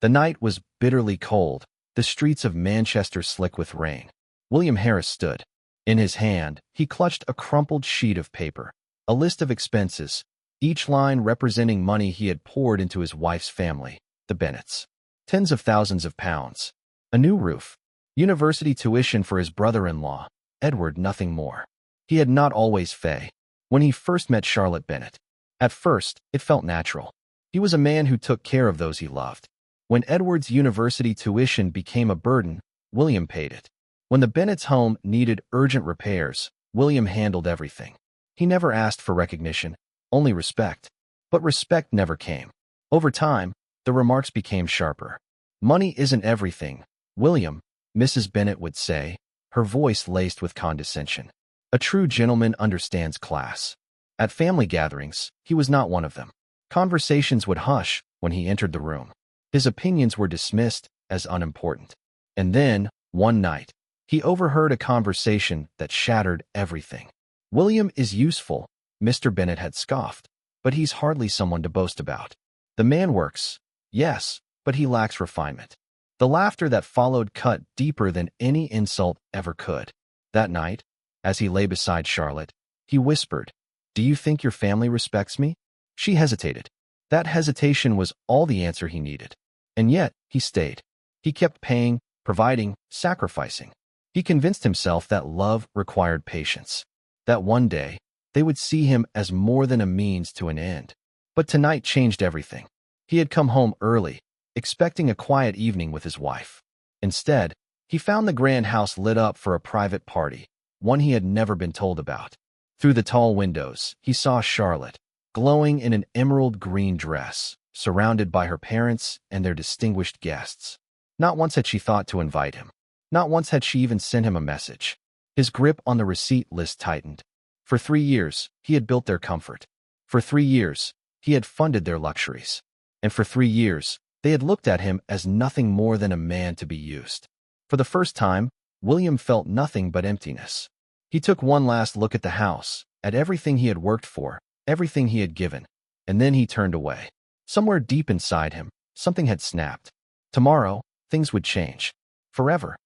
The night was bitterly cold, the streets of Manchester slick with rain. William Harris stood. In his hand, he clutched a crumpled sheet of paper, a list of expenses, each line representing money he had poured into his wife's family, the Bennets. Tens of thousands of pounds. A new roof. University tuition for his brother-in-law, Edward, nothing more. He had not always Faye. When he first met Charlotte Bennet, at first, it felt natural. He was a man who took care of those he loved. When Edward's university tuition became a burden, William paid it. When the Bennets' home needed urgent repairs, William handled everything. He never asked for recognition, only respect. But respect never came. Over time, the remarks became sharper. "Money isn't everything, William," Mrs. Bennet would say, her voice laced with condescension. A true gentleman understands class. At family gatherings, he was not one of them. Conversations would hush when he entered the room. His opinions were dismissed as unimportant. And then, one night, he overheard a conversation that shattered everything. "William is useful," Mr. Bennet had scoffed, "but he's hardly someone to boast about. The man works, yes, but he lacks refinement." The laughter that followed cut deeper than any insult ever could. That night, as he lay beside Charlotte, he whispered, "Do you think your family respects me?" She hesitated. That hesitation was all the answer he needed. And yet, he stayed. He kept paying, providing, sacrificing. He convinced himself that love required patience. That one day, they would see him as more than a means to an end. But tonight changed everything. He had come home early, expecting a quiet evening with his wife. Instead, he found the grand house lit up for a private party, one he had never been told about. Through the tall windows, he saw Charlotte, glowing in an emerald green dress, surrounded by her parents and their distinguished guests. Not once had she thought to invite him. Not once had she even sent him a message. His grip on the receipt list tightened. For 3 years, he had built their comfort. For 3 years, he had funded their luxuries. And for 3 years, they had looked at him as nothing more than a man to be used. For the first time, William felt nothing but emptiness. He took one last look at the house, at everything he had worked for, everything he had given, and then he turned away. Somewhere deep inside him, something had snapped. Tomorrow, things would change. Forever.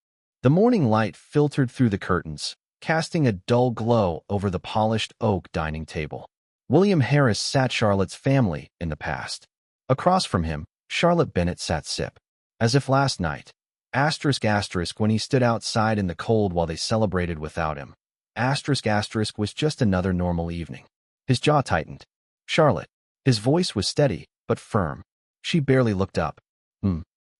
The morning light filtered through the curtains, casting a dull glow over the polished oak dining table. William Harris sat Charlotte's family in the past. Across from him, Charlotte Bennet sat sip. As if last night, when he stood outside in the cold while they celebrated without him. Was just another normal evening. His jaw tightened. "Charlotte." His voice was steady, but firm. She barely looked up.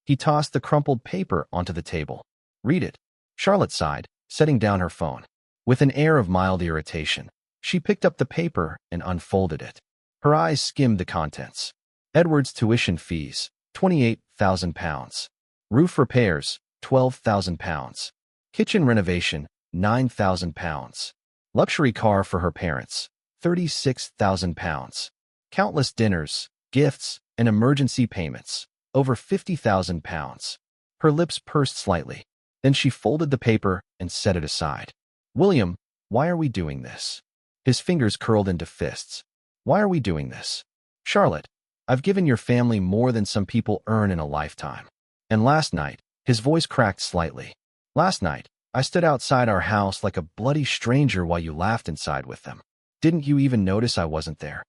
He tossed the crumpled paper onto the table. "Read it." Charlotte sighed, setting down her phone. With an air of mild irritation, she picked up the paper and unfolded it. Her eyes skimmed the contents. Edward's tuition fees, £28,000. Roof repairs, £12,000. Kitchen renovation, £9,000. Luxury car for her parents, £36,000. Countless dinners, gifts, and emergency payments, over £50,000. Her lips pursed slightly. Then she folded the paper and set it aside. "William, why are we doing this?" His fingers curled into fists. "Why are we doing this? Charlotte, I've given your family more than some people earn in a lifetime." And last night, his voice cracked slightly. "Last night, I stood outside our house like a bloody stranger while you laughed inside with them. Didn't you even notice I wasn't there?"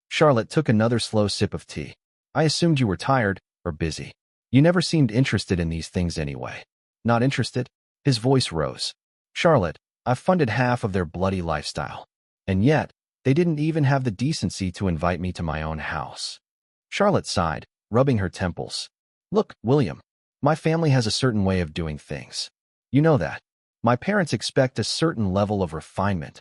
Charlotte took another slow sip of tea. "I assumed you were tired or busy. You never seemed interested in these things anyway." "Not interested?" His voice rose. "Charlotte, I've funded half of their bloody lifestyle. And yet, they didn't even have the decency to invite me to my own house." Charlotte sighed, rubbing her temples. "Look, William, my family has a certain way of doing things. You know that. My parents expect a certain level of refinement.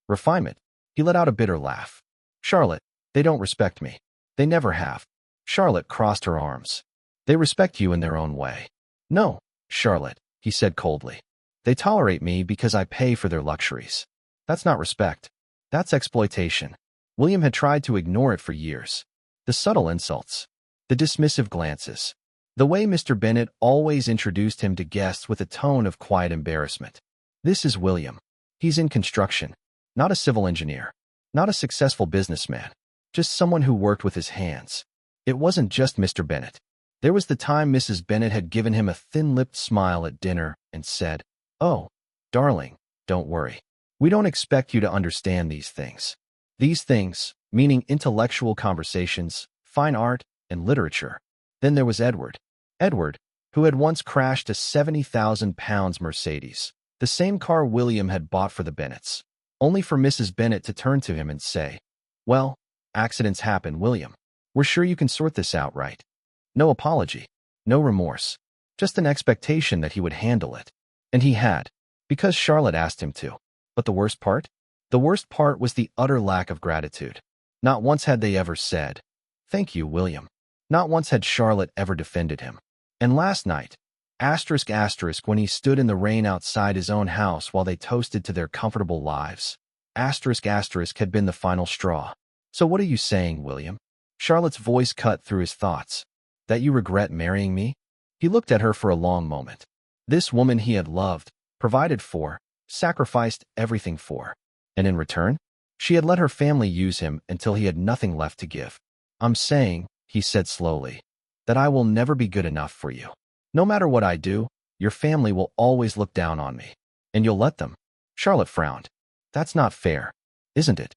Refinement?" He let out a bitter laugh. "Charlotte, they don't respect me. They never have." Charlotte crossed her arms. "They respect you in their own way." "No, Charlotte," he said coldly. "They tolerate me because I pay for their luxuries. That's not respect. That's exploitation." William had tried to ignore it for years. The subtle insults, the dismissive glances, the way Mr. Bennet always introduced him to guests with a tone of quiet embarrassment. This is William. He's in construction, not a civil engineer, not a successful businessman, just someone who worked with his hands. It wasn't just Mr. Bennet. There was the time Mrs. Bennet had given him a thin-lipped smile at dinner and said, "Oh, darling, don't worry. We don't expect you to understand these things." These things, meaning intellectual conversations, fine art, and literature. Then there was Edward. Edward, who had once crashed a £70,000 Mercedes, the same car William had bought for the Bennets, only for Mrs. Bennet to turn to him and say, "Well, accidents happen, William. We're sure you can sort this out right." No apology, no remorse, just an expectation that he would handle it. And he had, because Charlotte asked him to. But the worst part? The worst part was the utter lack of gratitude. Not once had they ever said, "Thank you, William." Not once had Charlotte ever defended him. And last night, when he stood in the rain outside his own house while they toasted to their comfortable lives, had been the final straw. "So what are you saying, William?" Charlotte's voice cut through his thoughts. "That you regret marrying me?" He looked at her for a long moment. This woman he had loved, provided for, sacrificed everything for. And in return, she had let her family use him until he had nothing left to give. "I'm saying," he said slowly, "that I will never be good enough for you. No matter what I do, your family will always look down on me. And you'll let them." Charlotte frowned. "That's not fair, isn't it?"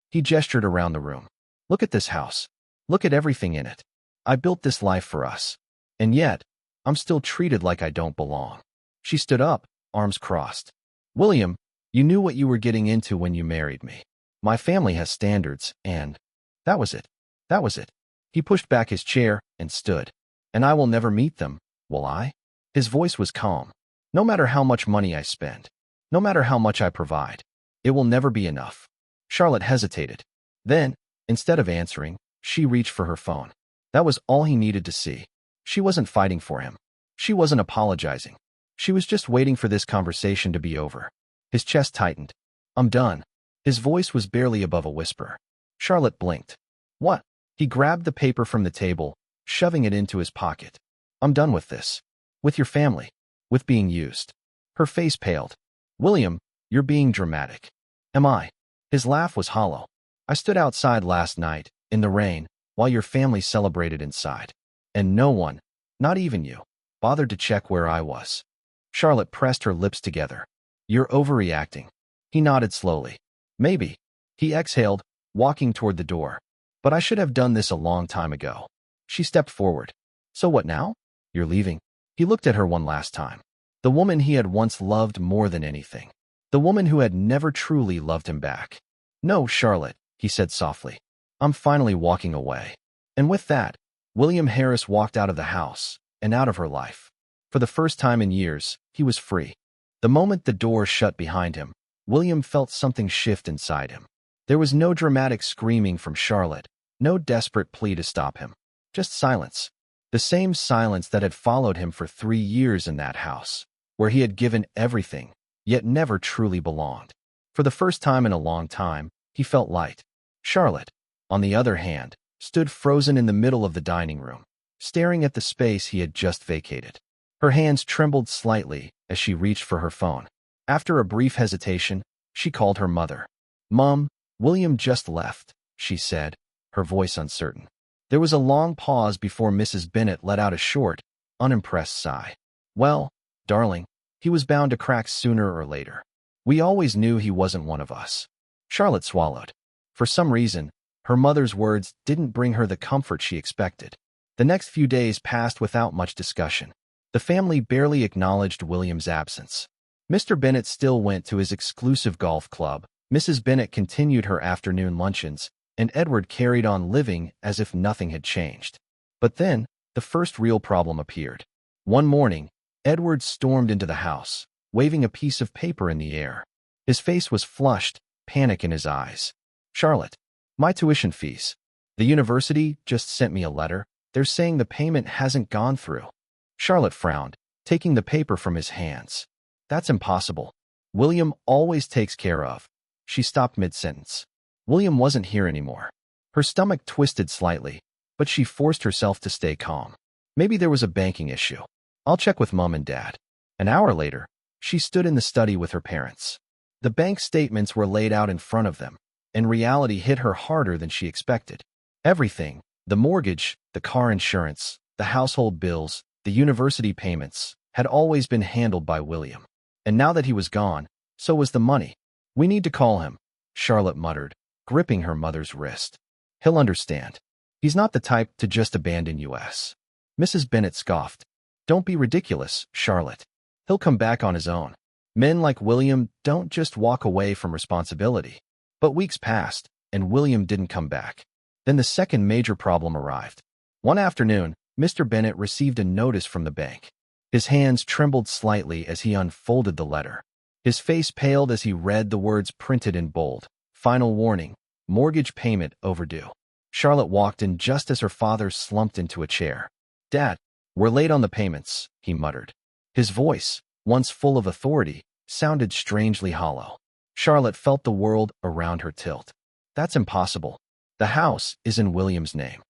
He gestured around the room. "Look at this house. Look at everything in it. I built this life for us. And yet, I'm still treated like I don't belong." She stood up, arms crossed. "William, you knew what you were getting into when you married me. My family has standards, and that was it. That was it." He pushed back his chair and stood. "And I will never meet them, will I?" His voice was calm. "No matter how much money I spend, no matter how much I provide, it will never be enough." Charlotte hesitated. Then, instead of answering, she reached for her phone. That was all he needed to see. She wasn't fighting for him. She wasn't apologizing. She was just waiting for this conversation to be over. His chest tightened. "I'm done." His voice was barely above a whisper. Charlotte blinked. "What?" He grabbed the paper from the table, shoving it into his pocket. "I'm done with this. With your family. With being used." Her face paled. "William, you're being dramatic." "Am I?" His laugh was hollow. "I stood outside last night, in the rain, while your family celebrated inside. And no one, not even you, bothered to check where I was." Charlotte pressed her lips together. "You're overreacting." He nodded slowly. "Maybe." He exhaled, walking toward the door. "But I should have done this a long time ago." She stepped forward. "So what now? You're leaving?" He looked at her one last time. The woman he had once loved more than anything. The woman who had never truly loved him back. "No, Charlotte," he said softly. "I'm finally walking away." And with that, William Harris walked out of the house and out of her life. For the first time in years, he was free. The moment the door shut behind him, William felt something shift inside him. There was no dramatic screaming from Charlotte, no desperate plea to stop him. Just silence. The same silence that had followed him for 3 years in that house, where he had given everything, yet never truly belonged. For the first time in a long time, he felt light. Charlotte, on the other hand, stood frozen in the middle of the dining room, staring at the space he had just vacated. Her hands trembled slightly as she reached for her phone. After a brief hesitation, she called her mother. "Mom, William just left," she said, her voice uncertain. There was a long pause before Mrs. Bennet let out a short, unimpressed sigh. "Well, darling, he was bound to crack sooner or later. We always knew he wasn't one of us." Charlotte swallowed. For some reason, her mother's words didn't bring her the comfort she expected. The next few days passed without much discussion. The family barely acknowledged William's absence. Mr. Bennet still went to his exclusive golf club, Mrs. Bennet continued her afternoon luncheons, and Edward carried on living as if nothing had changed. But then, the first real problem appeared. One morning, Edward stormed into the house, waving a piece of paper in the air. His face was flushed, panic in his eyes. "Charlotte, my tuition fees. The university just sent me a letter. They're saying the payment hasn't gone through." Charlotte frowned, taking the paper from his hands. "That's impossible. William always takes care of." She stopped mid-sentence. William wasn't here anymore. Her stomach twisted slightly, but she forced herself to stay calm. Maybe there was a banking issue. "I'll check with Mom and Dad." An hour later, she stood in the study with her parents. The bank statements were laid out in front of them, and reality hit her harder than she expected. Everything, the mortgage, the car insurance, The household bills, the university payments, had always been handled by William. And now that he was gone, so was the money. "We need to call him," Charlotte muttered, gripping her mother's wrist. "He'll understand. He's not the type to just abandon us." Mrs. Bennet scoffed. "Don't be ridiculous, Charlotte. He'll come back on his own. Men like William don't just walk away from responsibility." But weeks passed, and William didn't come back. Then the second major problem arrived. One afternoon, Mr. Bennet received a notice from the bank. His hands trembled slightly as he unfolded the letter. His face paled as he read the words printed in bold. "Final warning. Mortgage payment overdue." Charlotte walked in just as her father slumped into a chair. "Dad, we're late on the payments," he muttered. His voice, once full of authority, sounded strangely hollow. Charlotte felt the world around her tilt. "That's impossible. The house is in William's name."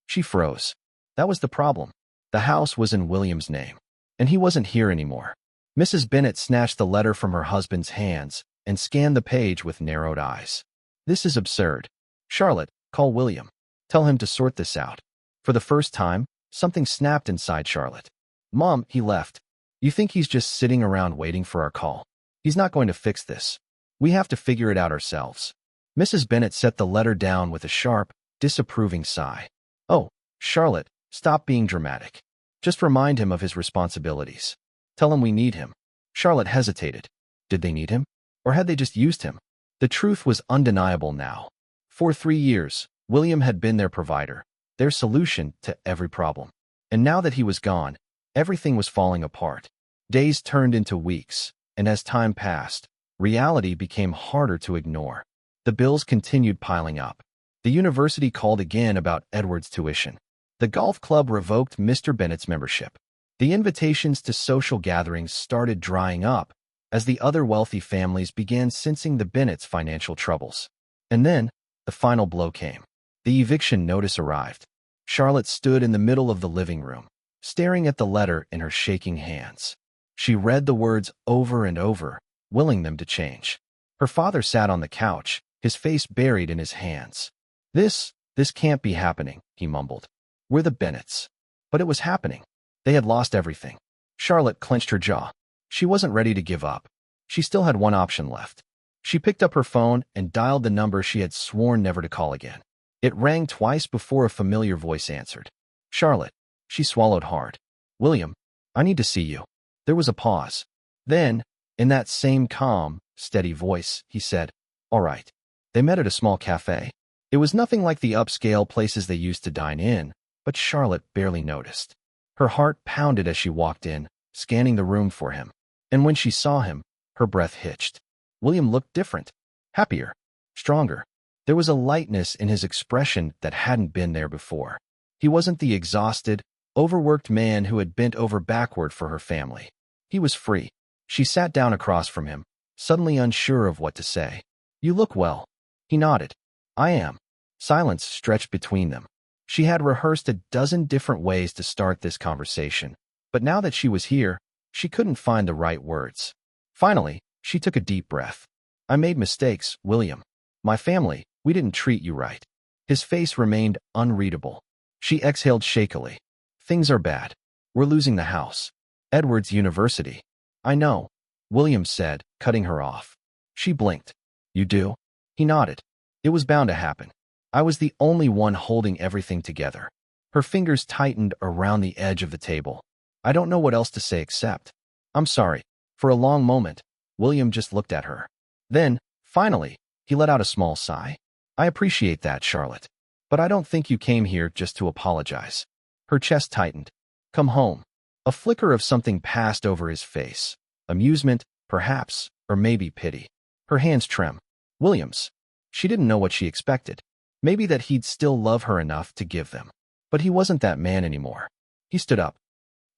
She froze. That was the problem. The house was in William's name, and he wasn't here anymore. Mrs. Bennet snatched the letter from her husband's hands and scanned the page with narrowed eyes. "This is absurd. Charlotte, call William. Tell him to sort this out." For the first time, something snapped inside Charlotte. "Mom, he left. You think he's just sitting around waiting for our call? He's not going to fix this. We have to figure it out ourselves." Mrs. Bennet set the letter down with a sharp, disapproving sigh. "Oh, Charlotte, stop being dramatic. Just remind him of his responsibilities. Tell him we need him." Charlotte hesitated. Did they need him? Or had they just used him? The truth was undeniable now. For 3 years, William had been their provider, their solution to every problem. And now that he was gone, everything was falling apart. Days turned into weeks, and as time passed, reality became harder to ignore. The bills continued piling up. The university called again about Edward's tuition. The golf club revoked Mr. Bennet's membership. The invitations to social gatherings started drying up as the other wealthy families began sensing the Bennets' financial troubles. And then, the final blow came. The eviction notice arrived. Charlotte stood in the middle of the living room, staring at the letter in her shaking hands. She read the words over and over, willing them to change. Her father sat on the couch, his face buried in his hands. This can't be happening," he mumbled. "We're the Bennets." But it was happening. They had lost everything. Charlotte clenched her jaw. She wasn't ready to give up. She still had one option left. She picked up her phone and dialed the number she had sworn never to call again. It rang twice before a familiar voice answered. "Charlotte." She swallowed hard. "William, I need to see you." There was a pause. Then, in that same calm, steady voice, he said, "All right." They met at a small cafe. It was nothing like the upscale places they used to dine in, but Charlotte barely noticed. Her heart pounded as she walked in, scanning the room for him. And when she saw him, her breath hitched. William looked different, happier, stronger. There was a lightness in his expression that hadn't been there before. He wasn't the exhausted, overworked man who had bent over backward for her family. He was free. She sat down across from him, suddenly unsure of what to say. "You look well." He nodded. "I am." Silence stretched between them. She had rehearsed a dozen different ways to start this conversation, but now that she was here, she couldn't find the right words. Finally, she took a deep breath. "I made mistakes, William. My family, we didn't treat you right." His face remained unreadable. She exhaled shakily. "Things are bad. We're losing the house. Edward's university." "I know," William said, cutting her off. She blinked. "You do?" He nodded. "It was bound to happen. I was the only one holding everything together." Her fingers tightened around the edge of the table. "I don't know what else to say except, I'm sorry." For a long moment, William just looked at her. Then, finally, he let out a small sigh. "I appreciate that, Charlotte. But I don't think you came here just to apologize." Her chest tightened. "Come home." A flicker of something passed over his face. Amusement, perhaps, or maybe pity. Her hands trembled. William's. She didn't know what she expected. Maybe that he'd still love her enough to give them. But he wasn't that man anymore. He stood up.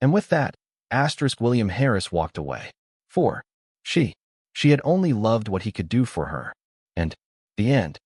And with that, William Harris walked away. For she had only loved what he could do for her. And the end.